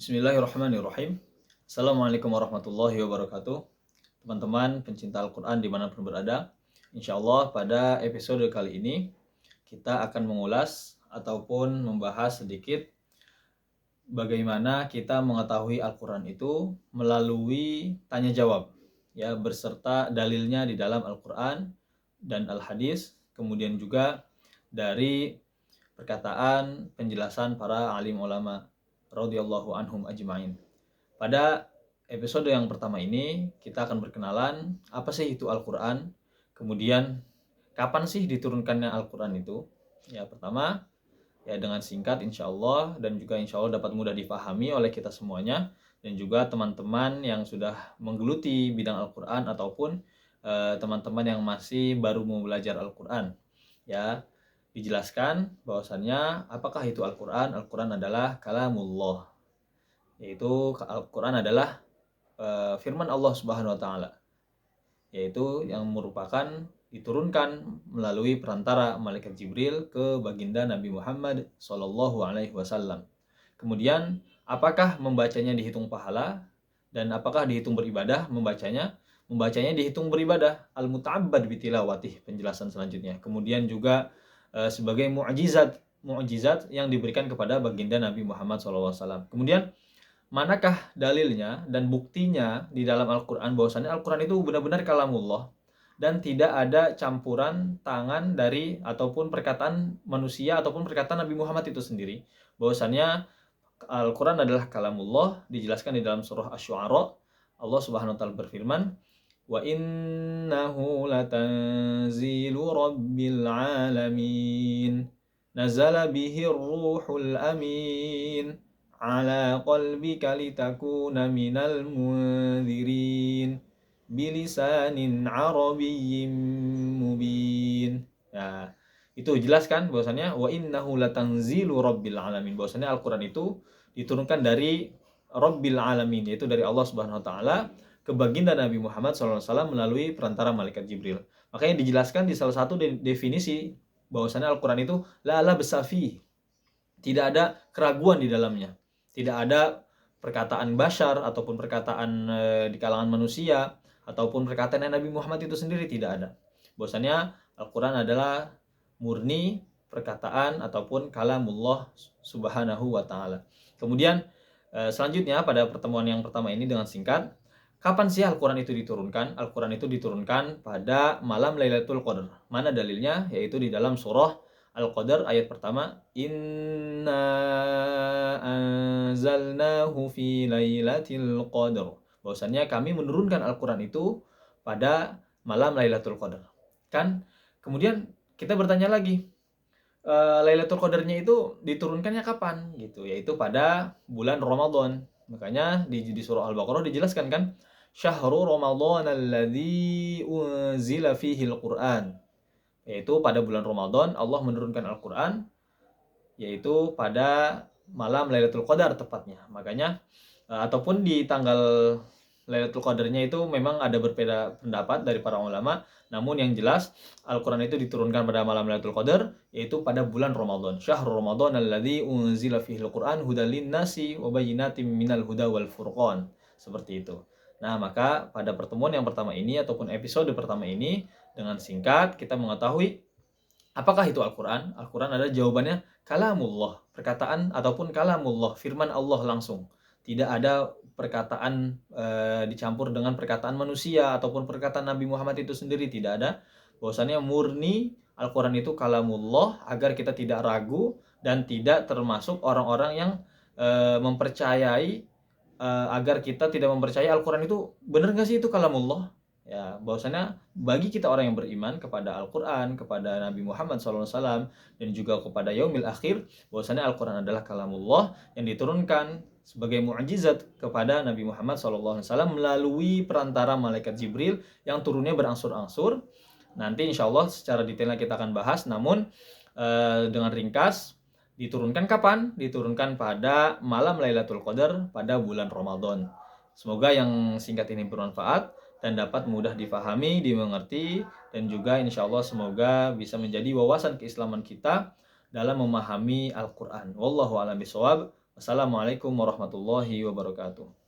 Bismillahirrahmanirrahim. Assalamualaikum warahmatullahi wabarakatuh. Teman-teman pencinta Al-Quran dimanapun berada, insya Allah pada episode kali ini kita akan mengulas ataupun membahas sedikit bagaimana kita mengetahui Al-Quran itu melalui tanya jawab, ya, beserta dalilnya di dalam Al-Quran dan Al-Hadis, kemudian juga dari perkataan penjelasan para alim ulama radhiyallahu anhum ajma'in. Pada episode yang pertama ini kita akan berkenalan apa sih itu Al-Quran, kemudian kapan sih diturunkannya Al-Quran itu. Ya, pertama ya dengan singkat insya Allah, dan juga insya Allah dapat mudah dipahami oleh kita semuanya dan juga teman-teman yang sudah menggeluti bidang Al-Quran ataupun teman-teman yang masih baru mau belajar Al-Quran. Ya, dijelaskan bahwasannya apakah itu Al-Quran. Al-Quran adalah kalamullah, yaitu Al-Quran adalah firman Allah Subhanahu wa taala, yaitu yang merupakan diturunkan melalui perantara malaikat Jibril ke baginda Nabi Muhammad sallallahu alaihi wasallam. Kemudian apakah membacanya dihitung pahala dan apakah dihitung beribadah membacanya? Membacanya dihitung beribadah, al-muta'abbad bitilawatih, penjelasan selanjutnya. Kemudian juga sebagai mukjizat yang diberikan kepada baginda Nabi Muhammad SAW. Kemudian manakah dalilnya dan buktinya di dalam Al-Quran bahwasannya Al-Quran itu benar-benar kalamullah dan tidak ada campuran tangan dari ataupun perkataan manusia ataupun perkataan Nabi Muhammad itu sendiri. Bahwasannya Al-Quran adalah kalamullah dijelaskan di dalam surah Asy-Syu'ara. Allah Subhanahu wa taala berfirman, wa innahu latanzilu rabbil alamin nazala bihi ruhul amin ala qalbika litakuna minal munzirin bilisanin arabiyyin mubin. Ya, itu jelaskan bahwasannya wa innahu latanzilu rabbil alamin, bahwasannya Al-Quran itu diturunkan dari Rabbil alamin, yaitu dari Allah Subhanahu wa taala ke baginda Nabi Muhammad SAW melalui perantara malaikat Jibril. Makanya dijelaskan di salah satu definisi bahwasannya Al-Quran itu la besafi, tidak ada keraguan di dalamnya, tidak ada perkataan bashar ataupun perkataan di kalangan manusia ataupun perkataan Nabi Muhammad itu sendiri, tidak ada. Bahwasannya Al-Quran adalah murni perkataan ataupun kalamullah Subhanahu wa taala. Kemudian selanjutnya pada pertemuan yang pertama ini dengan singkat, kapan sih Al-Quran itu diturunkan? Al-Quran itu diturunkan pada malam Lailatul Qadar. Mana dalilnya? Yaitu di dalam surah Al-Qadar ayat pertama, inna anzalnahu fi lailatul qadar. Bahwasannya kami menurunkan Al-Quran itu pada malam Lailatul Qadar. Kan? Kemudian kita bertanya lagi, Lailatul Qadarnya itu diturunkannya kapan gitu, yaitu pada bulan Ramadan. Makanya di surah Al-Baqarah dijelaskan kan, syahrul Ramadan alladzi unzila fihi al-Qur'an, yaitu pada bulan Ramadan Allah menurunkan Al-Qur'an, yaitu pada malam Lailatul Qadar tepatnya. Makanya ataupun di tanggal Lailatul Qadarnya itu memang ada berbeda pendapat dari para ulama. Namun yang jelas Al-Quran itu diturunkan pada malam Lailatul Qadar, yaitu pada bulan Ramadan. Syahrul Ramadan alladzi unzila fihi al-Qur'an hudal linnasi wa bayyinatin minal huda wal furqan. Seperti itu. Nah, maka pada pertemuan yang pertama ini ataupun episode pertama ini dengan singkat kita mengetahui apakah itu Al-Quran. Al-Quran adalah jawabannya kalamullah, perkataan ataupun kalamullah, firman Allah langsung. Tidak ada perkataan dicampur dengan perkataan manusia ataupun perkataan Nabi Muhammad itu sendiri, tidak ada. Bahwasannya murni Al-Quran itu kalamullah, agar kita tidak ragu dan tidak termasuk orang-orang yang mempercayai agar kita tidak mempercayai Al-Quran itu benar nggak sih itu kalamullah. Ya, bahwasannya bagi kita orang yang beriman kepada Al-Quran, kepada Nabi Muhammad SAW dan juga kepada yaumil akhir, bahwasannya Al-Quran adalah kalamullah yang diturunkan sebagai mukjizat kepada Nabi Muhammad SAW melalui perantara malaikat Jibril yang turunnya berangsur-angsur. Nanti insya Allah secara detailnya kita akan bahas. Namun dengan ringkas, diturunkan kapan? Diturunkan pada malam Lailatul Qadar pada bulan Ramadan. Semoga yang singkat ini bermanfaat dan dapat mudah difahami, dimengerti, dan juga insya Allah semoga bisa menjadi wawasan keislaman kita dalam memahami Al-Quran. Wallahu a'lam bishawab. Wassalamualaikum warahmatullahi wabarakatuh.